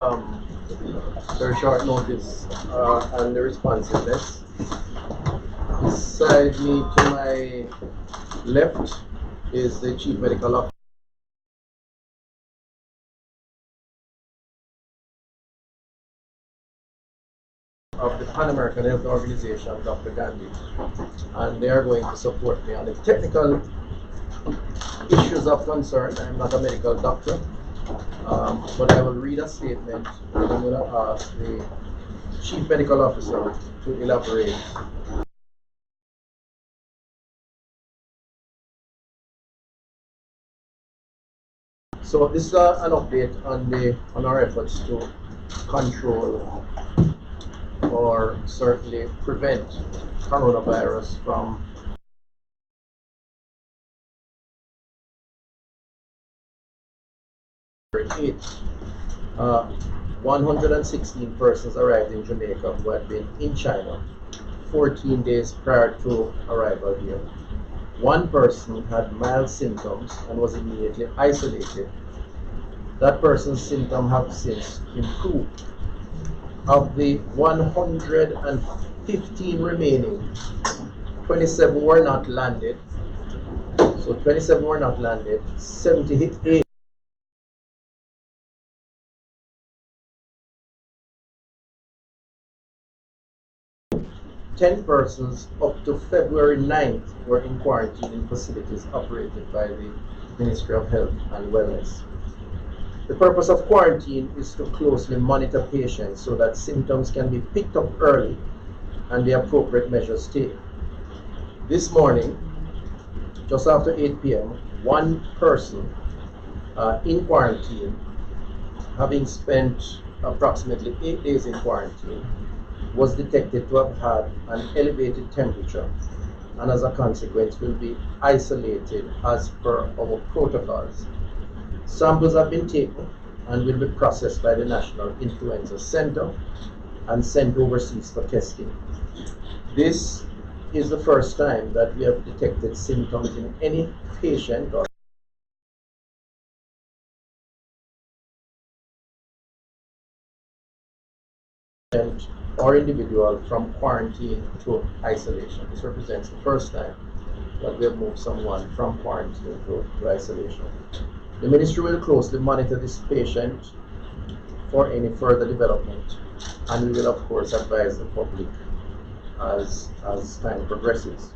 um, very short notice and the responsiveness. Beside me to my left is the Chief Medical Officer of the Pan American Health Organization, Dr. Gandhi, and they are going to support me on the technical issues of concern. I'm not a medical doctor, but I will read a statement and I'm going to ask the Chief Medical Officer to elaborate. So this is an update on our efforts to control or certainly prevent coronavirus from it. Uh, 116 persons arrived in Jamaica who had been in China 14 days prior to arrival here. One person had mild symptoms and was immediately isolated. That person's symptoms have since improved. Of the 115 remaining, 27 were not landed. So 27 were not landed. 78 10 persons up to February 9th were in quarantine in facilities operated by the Ministry of Health and Wellness. The purpose of quarantine is to closely monitor patients so that symptoms can be picked up early and the appropriate measures taken. This morning, just after 8 p.m., one person in quarantine, having spent approximately 8 days in quarantine, was detected to have had an elevated temperature and as a consequence will be isolated as per our protocols. Samples have been taken and will be processed by the National Influenza Center and sent overseas for testing. This is the first time that we have detected symptoms in any patient or individual from quarantine to isolation. This represents the first time that we have moved someone from quarantine to isolation. The ministry will closely monitor this patient for any further development, and we will of course advise the public as time progresses.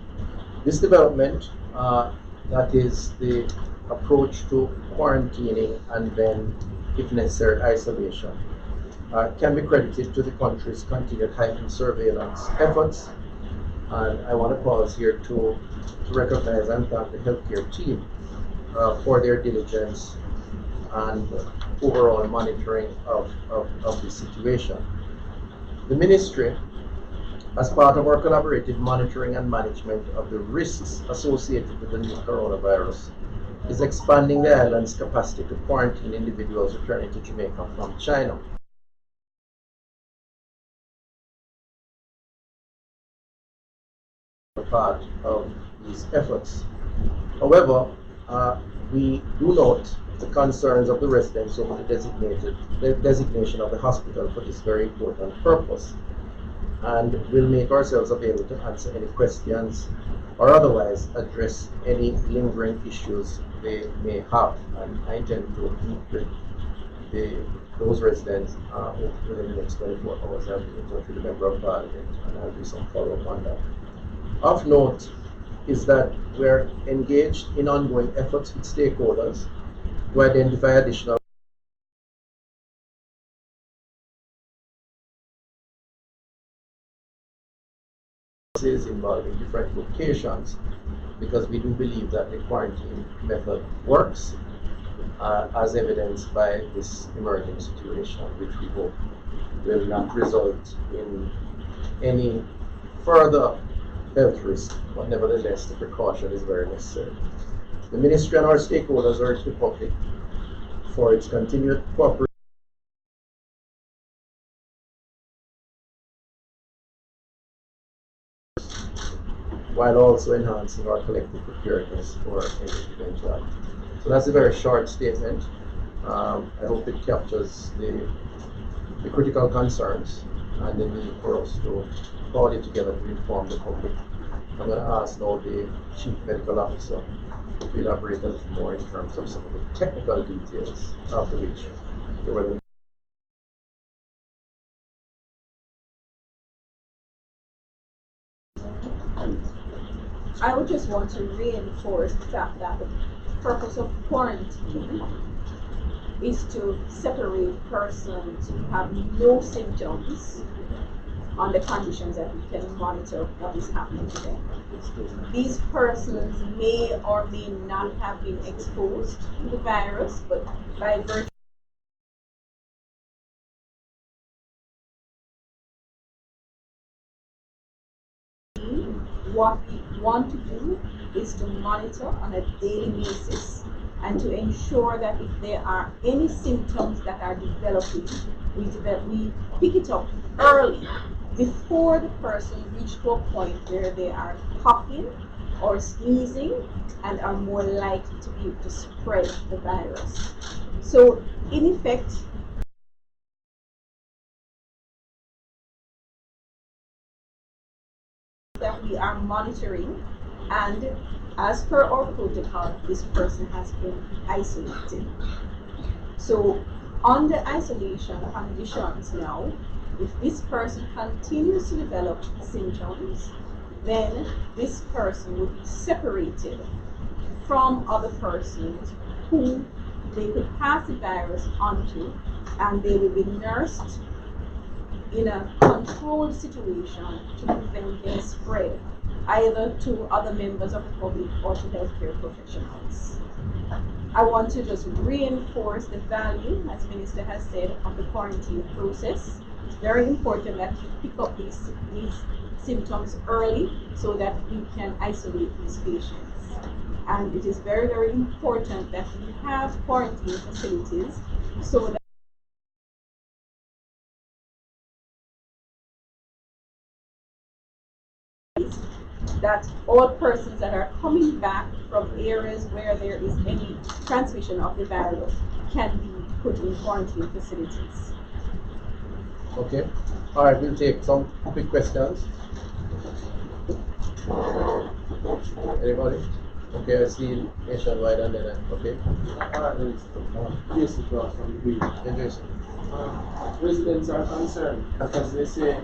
This development, that is the approach to quarantining and then, if necessary, isolation, can be credited to the country's continued heightened surveillance efforts. And I want to pause here to recognize and thank the healthcare team for their diligence and overall monitoring of the situation. The ministry, as part of our collaborative monitoring and management of the risks associated with the new coronavirus, is expanding the island's capacity to quarantine individuals returning to Jamaica from China. Part of these efforts. However, we do note the concerns of the residents over the designation of the hospital for this very important purpose, and will make ourselves available to answer any questions or otherwise address any lingering issues they may have. And I intend to meet with those residents within the next 24 hours. I'll be in touch with the Member of Parliament and I'll do some follow-up on that. Of note is that we're engaged in ongoing efforts with stakeholders to identify additional involving different locations, because we do believe that the quarantine method works, as evidenced by this emerging situation, which we hope will not result in any further health risk, but nevertheless the precaution is very necessary. The ministry and our stakeholders urge the public for its continued cooperation while also enhancing our collective preparedness for any eventuality. So that's a very short statement. I hope it captures the the critical concerns and the need for us to body together to inform the public. I'm going to ask now the Chief Medical Officer to elaborate a little more in terms of some of the technical details after which the webinar. I would just want to reinforce the fact that the purpose of quarantine is to separate persons who have no symptoms on the conditions that we can monitor what is happening to them. These persons may or may not have been exposed to the virus, but by virtue what we want to do is to monitor on a daily basis and to ensure that if there are any symptoms that are developing, we pick it up early before the person reaches to a point where they are coughing or sneezing and are more likely to be able to spread the virus. So in effect, that we are monitoring, and as per our protocol, this person has been isolated. So on the isolation conditions now, if this person continues to develop symptoms, then this person would be separated from other persons who they could pass the virus onto, and they will be nursed in a controlled situation to prevent their spread either to other members of the public or to healthcare professionals. I want to just reinforce the value, as Minister has said, of the quarantine process. It's very important that you pick up these symptoms early so that we can isolate these patients. And it is very, very important that we have quarantine facilities so that all persons that are coming back from areas where there is any transmission of the virus can be put in quarantine facilities. Okay. All right, we'll take some quick questions. Anybody? Okay, I see nationwide and then okay. Jason Cross from the Green. Yeah, Jason. Residents are concerned because they say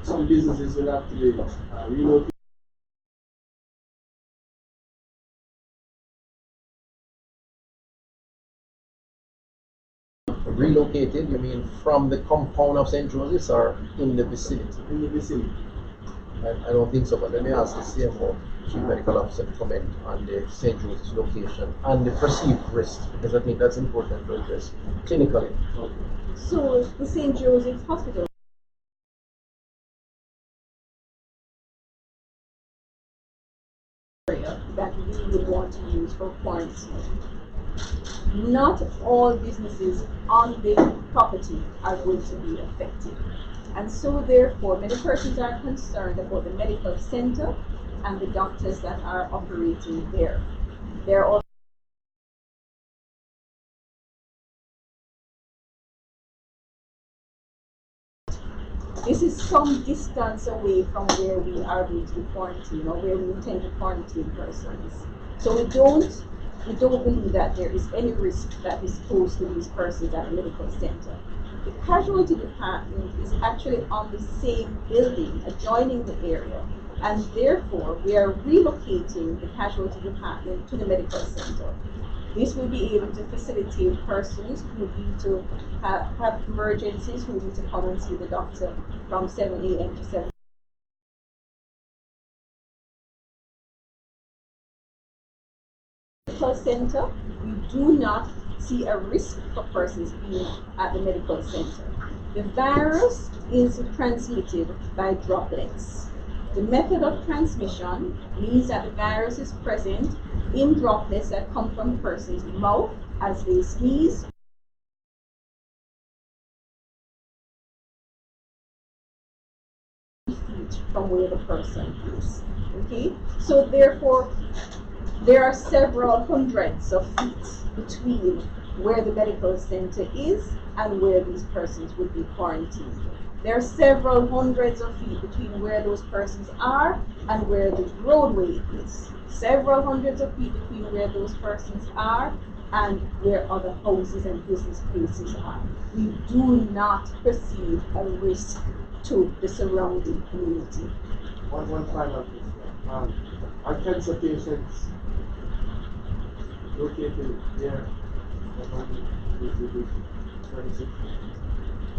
some businesses will have to be relocated. Relocated, you mean from the compound of St. Joseph's or in the vicinity? In the vicinity. I don't think so, but let me ask the CMO, Chief Medical Officer, to comment on the St. Joseph's location and the perceived risk, because I think that's important to address clinically. So the St. Joseph's Hospital area that we would want to use for quarantine. Not all businesses on the property are going to be affected. And so therefore, many persons are concerned about the medical center and the doctors that are operating there. They're all this is some distance away from where we are going to quarantine or where we intend to quarantine persons. So we don't believe that there is any risk that is posed to these persons at the medical center. The casualty department is actually on the same building adjoining the area, and therefore we are relocating the casualty department to the medical center. This will be able to facilitate persons who need to have emergencies, who need to come and see the doctor from 7 a.m. to 7. Medical center, we do not see a risk for persons being at the medical center. The virus is transmitted by droplets. The method of transmission means that the virus is present in droplets that come from a person's mouth as they sneeze, feet from where the person is. Okay? So therefore, there are several hundreds of feet between where the medical center is and where these persons would be quarantined. There are several hundreds of feet between where those persons are and where the roadway is. Several hundreds of feet between where those persons are and where other houses and business places are. We do not perceive a risk to the surrounding community. One final question. Are cancer patients located there?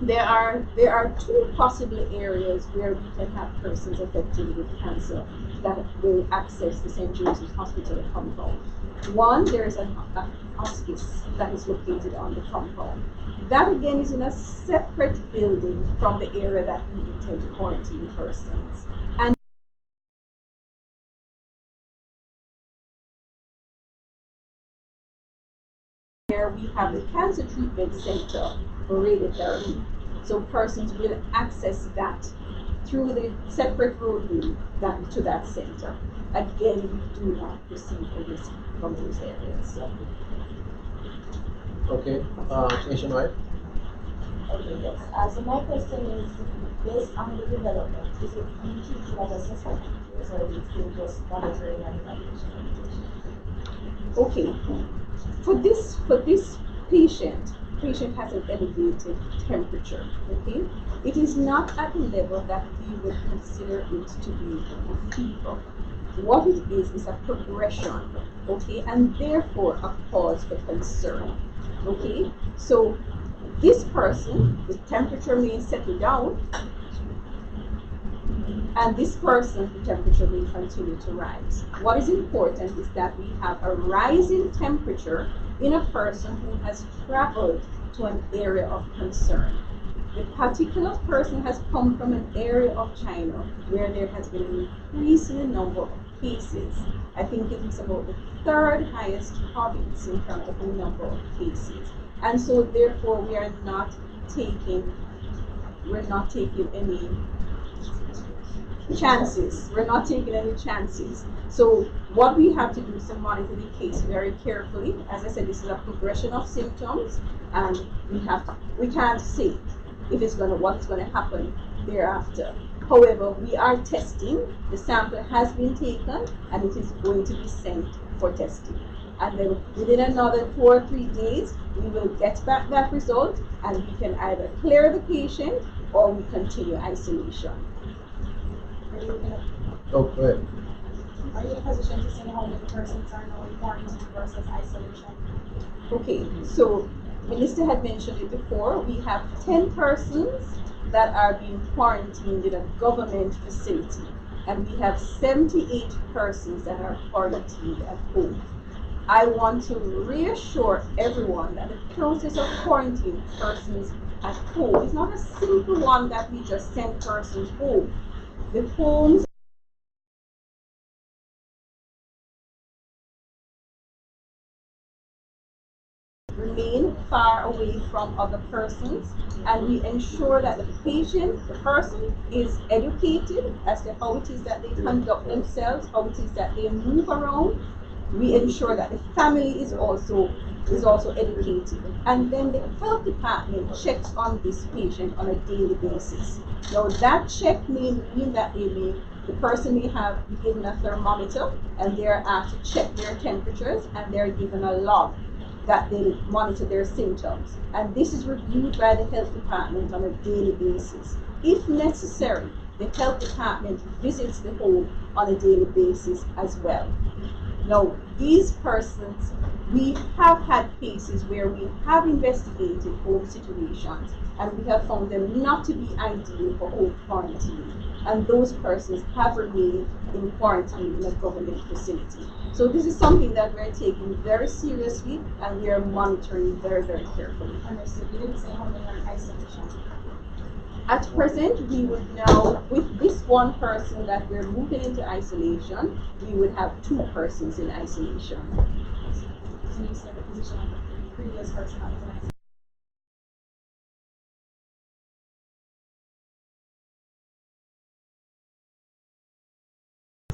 There are two possible areas where we can have persons affected with cancer that will access the St. Joseph's Hospital compound. One, there is a hospice that is located on the compound. That again is in a separate building from the area that we intend to quarantine persons. And there we have the Cancer Treatment Center for radiotherapy. So persons will access that through the separate roadway to that center. Again, we do not perceive a risk from those areas. Okay, nationwide. Okay, yes. So my question is, based on the development, is it being treated as a suspect case or is it still just monitoring and evaluation? Okay, for this patient has an elevated temperature. Okay, it is not at the level that we would consider it to be a fever. What it is a progression, okay, and therefore a cause for concern. Okay, so this person, the temperature may settle down, and this person, the temperature will continue to rise. What is important is that we have a rising temperature in a person who has traveled to an area of concern. The particular person has come from an area of China where there has been an increase in the number of cases. I think it is about the third highest province in terms of the number of cases. And so therefore we are not taking any chances. We're not taking any chances. So what we have to do is to monitor the case very carefully. As I said, this is a progression of symptoms, and we can't say what's gonna happen thereafter. However, we are testing. The sample has been taken and it is going to be sent for testing. And then within another 2 or 3 days, we will get back that result and we can either clear the patient or we continue isolation. Oh, go ahead. Are you in a position to say how many persons are now in quarantine versus isolation? Okay, so Minister had mentioned it before. We have 10 persons that are being quarantined in a government facility, and we have 78 persons that are quarantined at home. I want to reassure everyone that the process of quarantining persons at home is not a simple one that we just send persons home. The homes remain far away from other persons, and we ensure that the person is educated as to how it is that they conduct themselves, how it is that they move around. We ensure that the family is also educated, and then the health department checks on this patient on a daily basis. Now that check may mean that the person may have be given a thermometer and they're asked to check their temperatures and they're given a log that they monitor their symptoms. And this is reviewed by the health department on a daily basis. If necessary, the health department visits the home on a daily basis as well. Now, these persons, we have had cases where we have investigated home situations and we have found them not to be ideal for home quarantine. And those persons have remained in quarantine in a government facility. So this is something that we're taking very seriously and we are monitoring very, very carefully. Understood. You didn't say how many are in isolation. At present, we would now, with this one person that we're moving into isolation, we would have 2 persons in isolation. Can you say the position of the previous person that was in isolation?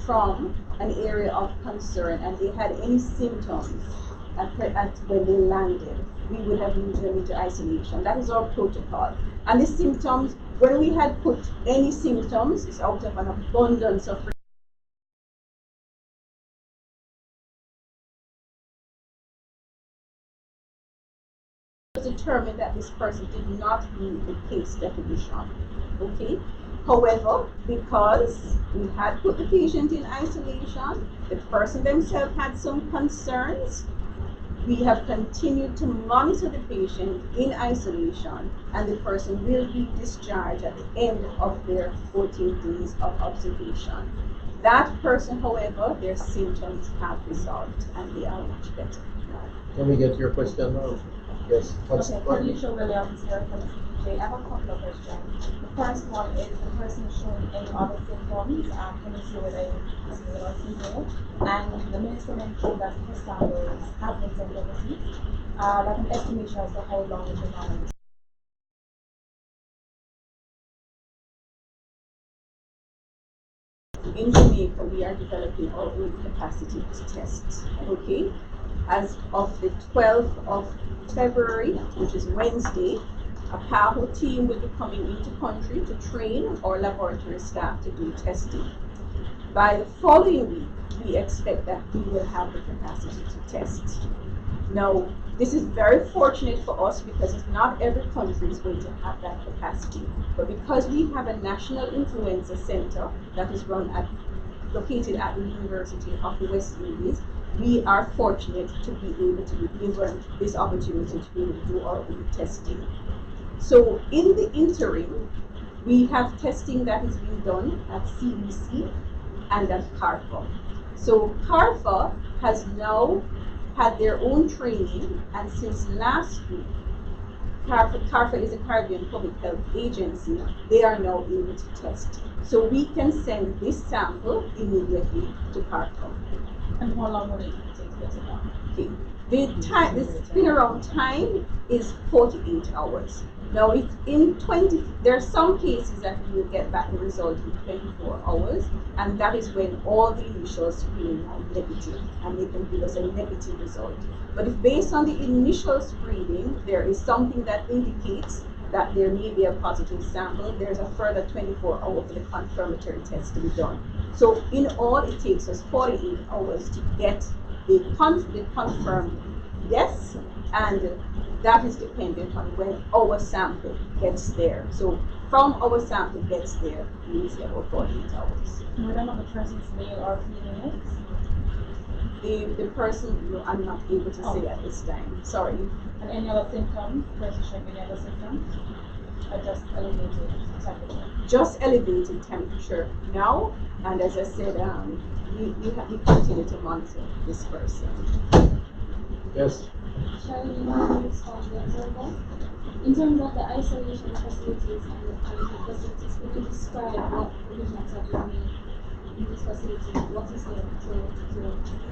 From an area of concern and they had any symptoms when they landed. We would have moved them into isolation. That is our protocol. And the symptoms, when we had put any symptoms, it's out of an abundance of determined that this person did not meet the case definition. Okay? However, because we had put the patient in isolation, the person themselves had some concerns, we have continued to monitor the patient in isolation, and the person will be discharged at the end of their 14 days of observation. That person, however, their symptoms have resolved and they are much better now. Can we get your question now? Yes. Okay, Felicia Williams here from CBJ. I have a couple of questions. The first one is the person showing any other symptoms. Can you see whether it's male or female? And the minister mentioned that test samples have been sent overseas. Like an estimation as to how long it will normally. In Jamaica, we are developing our own capacity to test. Okay? As of the 12th of February, which is Wednesday, a PAHO team will be coming into country to train our laboratory staff to do testing. By the following week, we expect that we will have the capacity to test. Now, this is very fortunate for us because not every country is going to have that capacity. But because we have a national influenza center that is located at the University of the West Indies, we are fortunate to be able to be given this opportunity to be able to do our own testing. So in the interim, we have testing that is being done at CDC and at CARFA. So CARFA has now had their own training, and since last week, CARFA is a Caribbean Public Health Agency, they are now able to test. So we can send this sample immediately to CARFA. And how long will it take to get it done? Okay. The spin-around time is 48 hours. Now, there are some cases that we will get back the result in 24 hours, and that is when all the initial screening are negative, and they can give us a negative result. But if based on the initial screening, there is something that indicates that there may be a positive sample, there's a further 24 hours for the confirmatory test to be done. So in all, it takes us 48 hours to get the confirmed yes, and that is dependent on when our sample gets there. So from our sample gets there, we will say about 48 hours. We don't know the person's male or female. The person, no, I'm not able to say at this time. Sorry. And any other symptoms? Person showing any other symptoms? Or just elevated temperature? Just elevated temperature now, and as I said, we continue to monitor this person. Yes. Shall we respond to that? In terms of the isolation facilities and the quarantine facilities, could you describe what provisions have been made in this facility? What is there to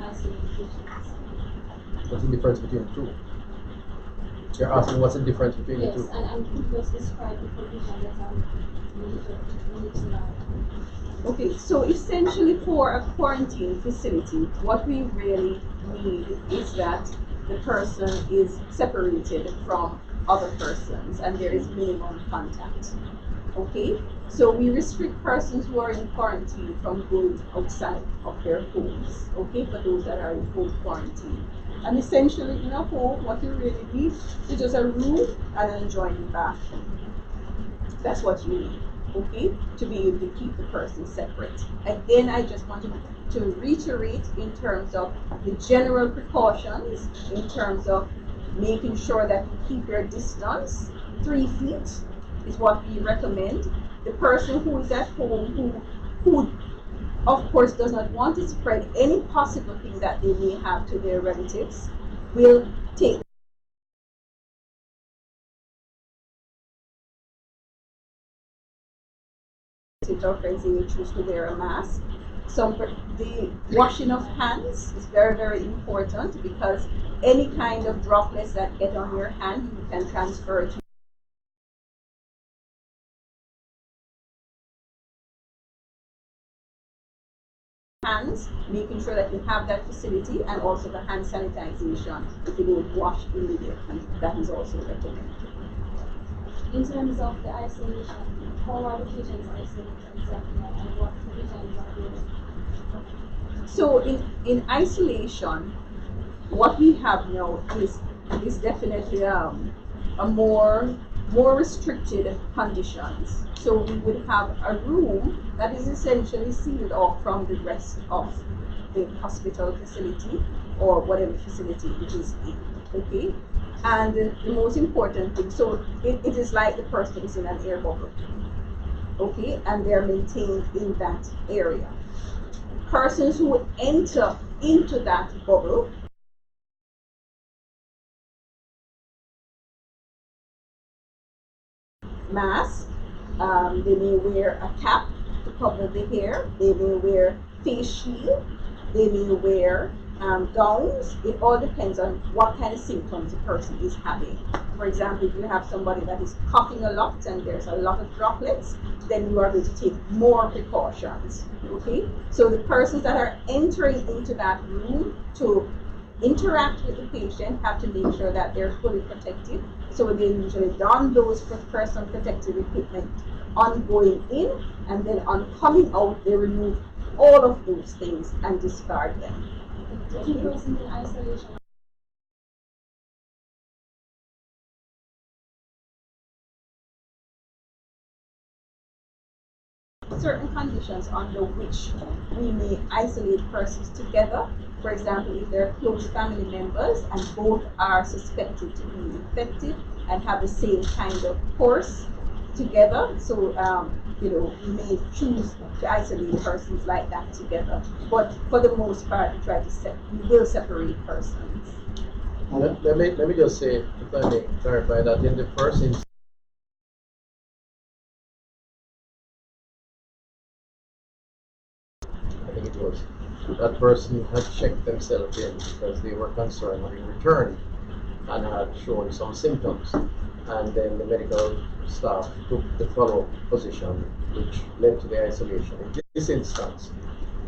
isolate patients? What's the difference between the two? You're asking what's the difference between Yes, the two? and could you just describe the provisions that are needed to now? Okay, so essentially for a quarantine facility, what we really need is that the person is separated from other persons and there is minimum contact. Okay, so we restrict persons who are in quarantine from going outside of their homes. Okay, for those that are in home quarantine. And essentially in a home, what you really need is just a room and an adjoining bathroom. That's what you need. Okay, to be able to keep the person separate. Again, I just wanted to reiterate in terms of the general precautions, in terms of making sure that you keep your distance. 3 feet is what we recommend. The person who is at home, who of course does not want to spread any possible thing that they may have to their relatives, will take our friends, they will choose to wear a mask. The washing of hands is very, very important because any kind of droplets that get on your hand, you can transfer to hands, making sure that you have that facility, and also the hand sanitization if you don't wash immediately. That is also recommended. In terms of the isolation, how are the patients isolated exactly and what provisions are there? So in isolation, what we have now is definitely a more restricted conditions. So we would have a room that is essentially sealed off from the rest of the hospital facility or whatever facility it is in. Okay, and the most important thing, so it is like the person is in an air bubble. Okay, and they're maintained in that area. Persons who would enter into that bubble mask. They may wear a cap to cover the hair. They may wear face shield. They may wear gowns. It all depends on what kind of symptoms the person is having. For example, if you have somebody that is coughing a lot and there's a lot of droplets, then you are going to take more precautions. Okay? So the persons that are entering into that room to interact with the patient have to make sure that they're fully protected. So they usually don those personal protective equipment on going in, and then on coming out, they remove all of those things and discard them. If the person in isolation, Certain conditions under which we may isolate persons together. For example, if they're close family members and both are suspected to be infected and have the same kind of course together, so we may choose to isolate persons like that together. But for the most part, we will separate persons. Let me just say, if I may clarify that in the first instance, I think it was, that person had checked themselves in because they were concerned having returned and had shown some symptoms. And then the medical staff took the follow-up position, which led to the isolation. In this instance,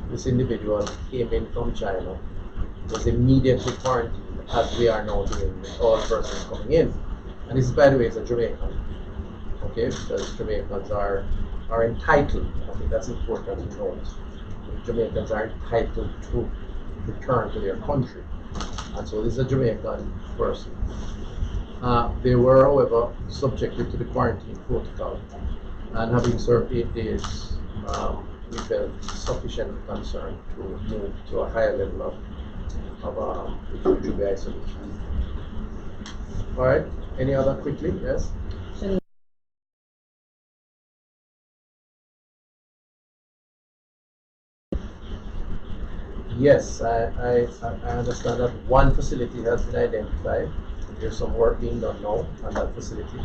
this individual came in from China, was immediately quarantined, as we are now doing with all persons coming in. And this, by the way, is a Jamaican, okay? Because Jamaicans are entitled, I think that's important to note. Jamaicans are entitled to return to their country. And so this is a Jamaican person. They were, however, subjected to the quarantine protocol. And having served 8 days, we felt sufficiently concerned to move to a higher level of which would be isolation. All right, any other quickly? Yes? Yes, I understand that one facility has been identified. There's some work being done now on that facility.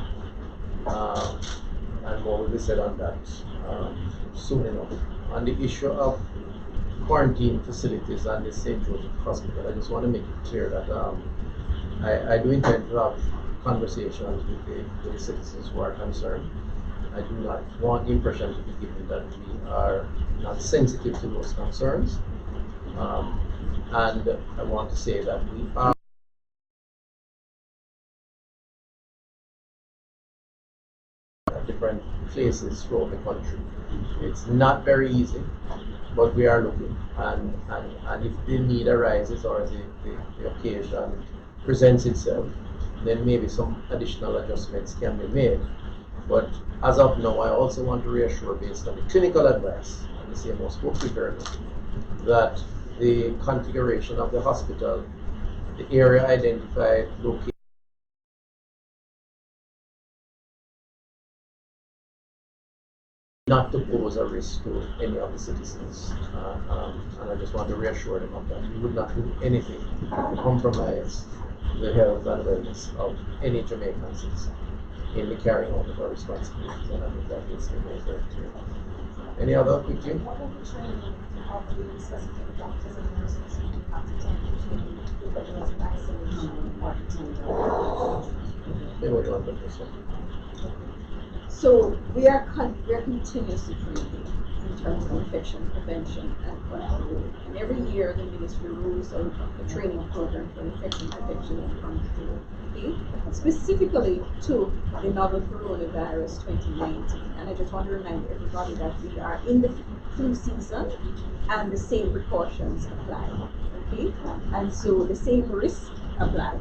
And more will be said on that soon enough. On the issue of quarantine facilities and the St. Joseph Hospital, I just want to make it clear that I do intend to have conversations with the citizens who are concerned. I do not want the impression to be given that we are not sensitive to those concerns. And I want to say that we are at different places throughout the country. It's not very easy, but we are looking. And if the need arises or the occasion presents itself, then maybe some additional adjustments can be made. But as of now, I also want to reassure, based on the clinical advice, and the CMO spoke to very much, that the configuration of the hospital, the area identified, located, not to pose a risk to any of the citizens. And I just want to reassure them of that. We would not do anything to compromise the health and wellness of any Jamaican citizen in the carrying out of our responsibilities. And I think that needs to be made very clear. Any other quickly? What are the training of the specific doctors and nurses who do have to tend to individuals in isolation or Maybe we'll do this one. So we're continuously training in terms of infection prevention and control. And every year the ministry rolls out a training program for infection prevention and control. Okay? Specifically to the novel coronavirus 2019. And I just want to remind everybody that we are in the flu season and the same precautions apply. Okay? And so the same risks apply.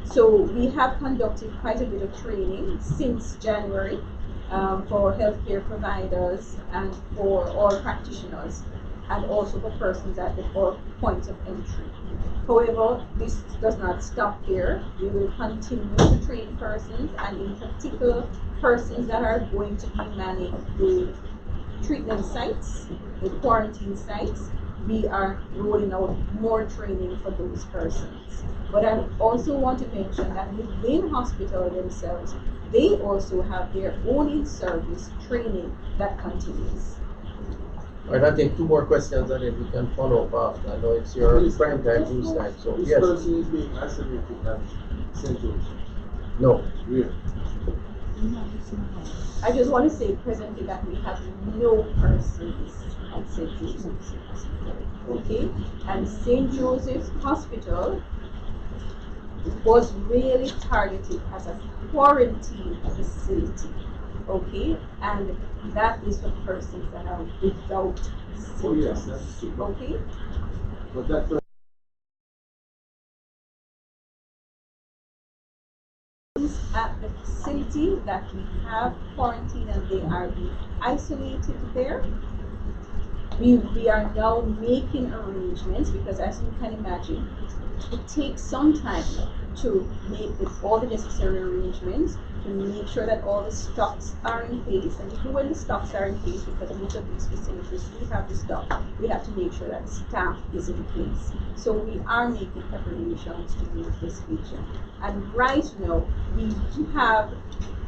So we have conducted quite a bit of training since January for healthcare providers and for all practitioners, and also for persons at the point of entry. However, this does not stop here. We will continue to train persons, and in particular persons that are going to be manning the treatment sites, the quarantine sites. We are rolling out more training for those persons. But I also want to mention that within hospital themselves, they also have their own in-service training that continues. All right, I take two more questions and then we can follow up after. I know it's your prime time, news time, so This yes. person is being isolated at St. Joseph. No. Where? I just want to say presently that we have no persons at St. Joseph's Hospital. Okay? And St. Joseph's Hospital was really targeted as a quarantine facility. Okay? And that is for persons that are without symptoms. Oh yes, that's true. Okay? But that person At the facility that we have quarantined and they are being isolated there. We are now making arrangements because, as you can imagine, it takes some time to make all the necessary arrangements to make sure that all the stocks are in place. And even when the stocks are in place, because most of these facilities do have the stock, we have to make sure that the staff is in place. So we are making preparations to meet this vision. And right now, we do have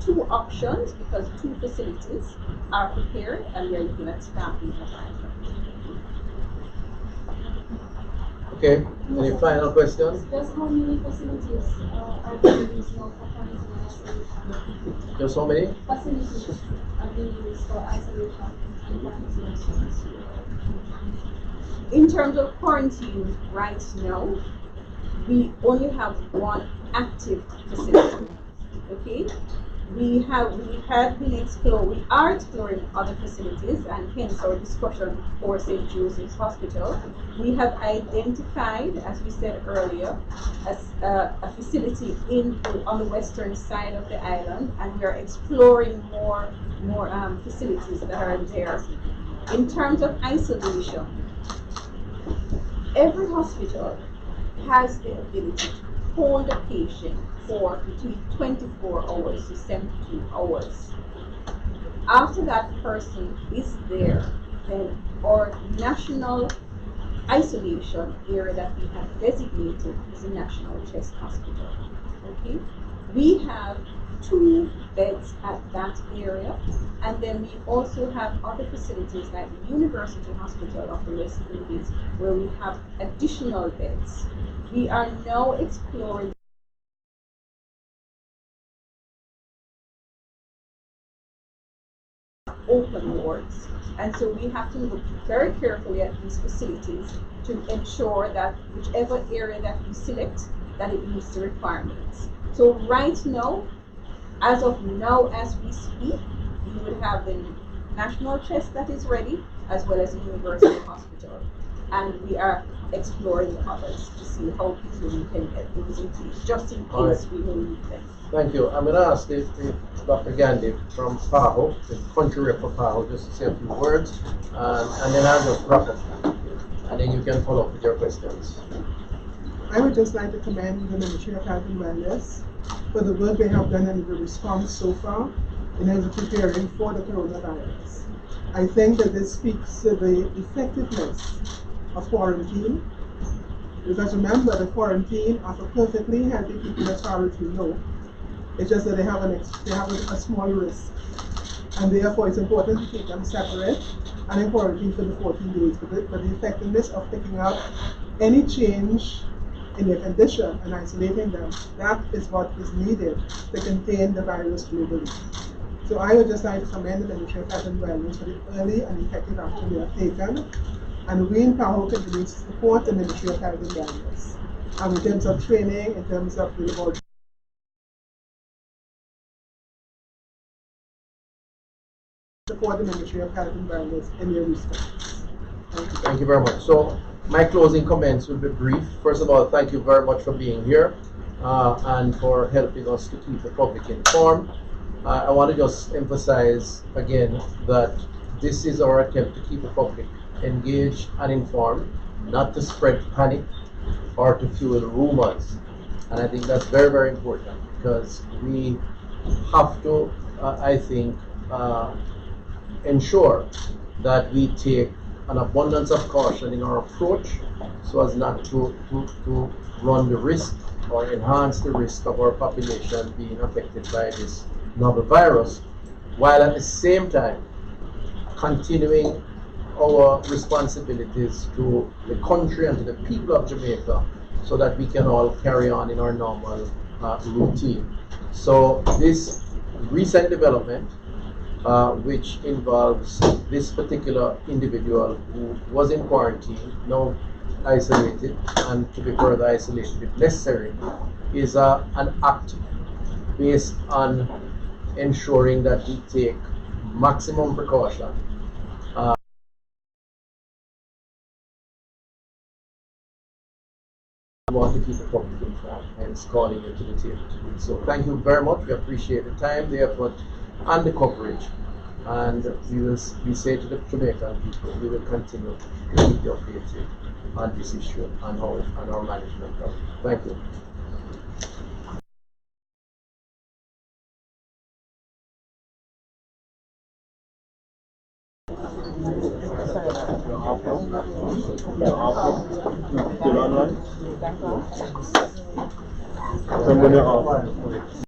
two options because two facilities are prepared and we are looking at staffing providers. Okay, any final questions? Just how many facilities are being used now for quarantine and isolation? Just how many? Facilities are being used for isolation and quarantine. In terms of quarantine right now, we only have one active facility. Okay? We are exploring other facilities, and hence our discussion for St. Joseph's Hospital. We have identified, as we said earlier, as a facility on the western side of the island, and we are exploring more facilities that are there. In terms of isolation, every hospital has the ability to hold a patient for between 24 hours to 72 hours. After that person is there, then our national isolation area that we have designated is the National Chest Hospital. Okay? We have 2 beds at that area, and then we also have other facilities like the University Hospital of the West Indies where we have additional beds. We are now exploring open wards, and so we have to look very carefully at these facilities to ensure that whichever area that we select, that it meets the requirements. So right now, as of now as we speak, we would have the National Chest that is ready, as well as the University Hospital, and we are exploring the others to see how quickly we can get those in place, just in case we may need them. Thank you. I'm going to ask Dr. Gandhi from PAHO, the country rep for PAHO, just to say a few words, and then I'll just wrap up. And then you can follow up with your questions. I would just like to commend the Ministry of Health and Wellness for the work they have done in the response so far in terms of preparing for the coronavirus. I think that this speaks to the effectiveness of quarantine, because remember, the quarantine are for perfectly healthy people as far as we know. It's just that they have a small risk, and therefore it's important to keep them separate and in quarantine for the 14 days. But the effectiveness of picking up any change in their condition and isolating them, that is what is needed to contain the virus globally. So I would just like to commend the Ministry of Health and Wellness for the early and effective action they have taken, and we in PAHO continues to support the Ministry of Health and Wellness. And in terms of training, in terms of the support the Ministry of Health and Wellness in their response. Thank you. Thank you very much. So my closing comments will be brief. First of all, thank you very much for being here and for helping us to keep the public informed. I want to just emphasize again that this is our attempt to keep the public engaged and informed, not to spread panic or to fuel rumors. And I think that's very, very important because we have to, I think, ensure that we take an abundance of caution in our approach so as not to run the risk or enhance the risk of our population being affected by this novel virus, while at the same time continuing our responsibilities to the country and to the people of Jamaica so that we can all carry on in our normal routine. So this recent development, which involves this particular individual who was in quarantine, now isolated and to be further isolated if necessary, is an act based on ensuring that we take maximum precaution. We want to keep the public informed, hence calling you to the table. So thank you very much. We appreciate the time, the effort, and the coverage. And we say to the Jamaican people, we will continue to keep you updated on this issue and our management of it. Thank you. Still online? Somebody off.